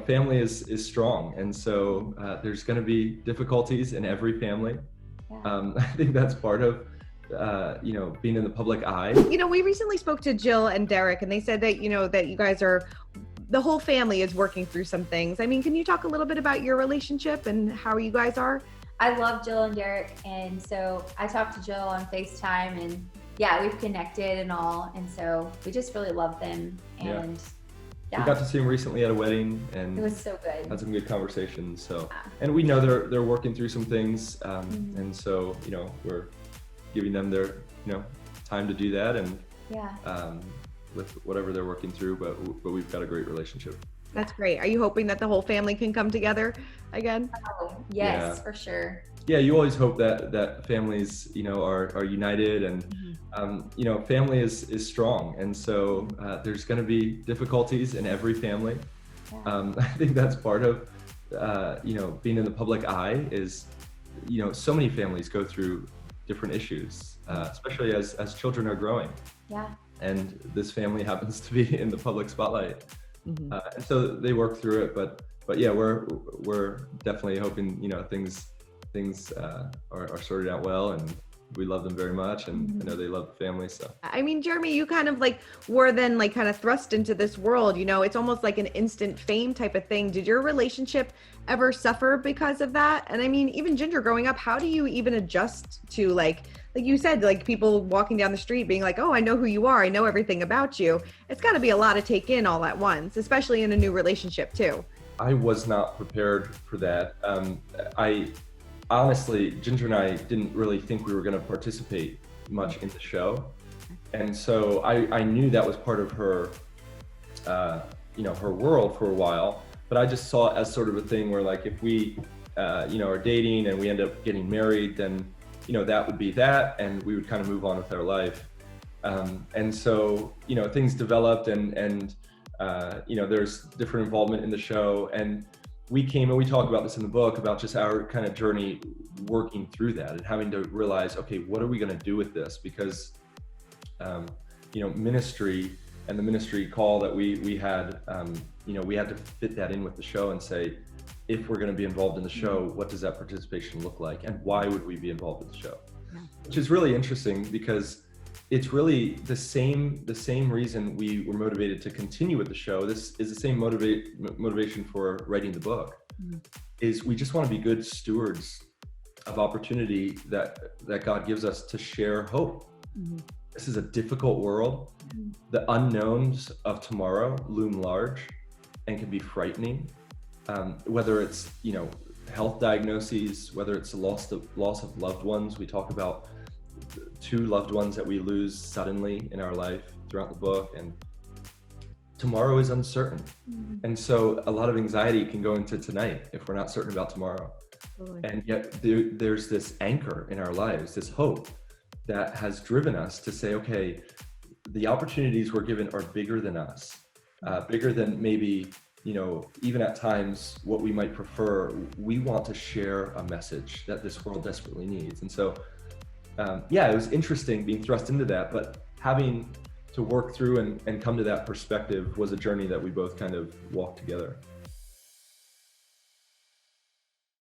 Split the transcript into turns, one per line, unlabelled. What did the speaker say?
family is strong. And so there's going to be difficulties in every family.
Yeah.
I think that's part of, being in the public eye.
We recently spoke to Jill and Derick, and they said that, that you guys the whole family is working through some things. I mean, can you talk a little bit about your relationship and how you guys are?
I love Jill and Derick, and so I talked to Jill on FaceTime, and yeah, we've connected and all, and so we just really love them, and
We got to see them recently at a wedding, and
it was so good.
had some good conversations. So,
Yeah.
and we know they're working through some things, and so we're giving them their time to do that, and with whatever they're working through. But we've got a great relationship.
That's great. Are you hoping that the whole family can come together again?
Oh, yes, for sure.
Yeah, you always hope that families are united, and family is strong, and so there's going to be difficulties in every family.
Yeah.
I think that's part of being in the public eye is so many families go through different issues, especially as children are growing.
Yeah.
And this family happens to be in the public spotlight.
Mm-hmm.
And so they work through it, but yeah, we're definitely hoping things are sorted out well, and we love them very much, and I know they love the family. So
I mean, Jeremy, you kind of were then kind of thrust into this world, it's almost like an instant fame type of thing. Did your relationship ever suffer because of that? And I mean, even Ginger, growing up, how do you even adjust to like you said, people walking down the street being like, oh, I know who you are, I know everything about you. It's got to be a lot to take in all at once, especially in a new relationship too.
I was not prepared for that. Honestly, Ginger and I didn't really think we were going to participate much in the show. And so I knew that was part of her, her world for a while, but I just saw it as sort of a thing where if we, are dating and we end up getting married, then, that would be that, and we would kind of move on with our life. And so, things developed, and there's different involvement in the show, and we talk about this in the book about just our kind of journey working through that and having to realize, okay, what are we going to do with this? Because, ministry and the ministry call that we had, we had to fit that in with the show and say, if we're going to be involved in the show, what does that participation look like? And why would we be involved in the show? Yeah. Which is really interesting, because it's really the same reason we were motivated to continue with the show. This is the same motivation for writing the book, is we just want to be good stewards of opportunity that God gives us to share hope. Mm-hmm. This is a difficult world. Mm-hmm. The unknowns of tomorrow loom large and can be frightening. Whether it's, health diagnoses, whether it's the loss of loved ones. We talk about 2 loved ones that we lose suddenly in our life throughout the book, and tomorrow is uncertain. Mm-hmm. And so a lot of anxiety can go into tonight if we're not certain about tomorrow. Totally. And yet there's this anchor in our lives, this hope that has driven us to say, okay, the opportunities we're given are bigger than us, bigger than maybe, even at times what we might prefer. We want to share a message that this world desperately needs. And so it was interesting being thrust into that, but having to work through and come to that perspective was a journey that we both kind of walked together.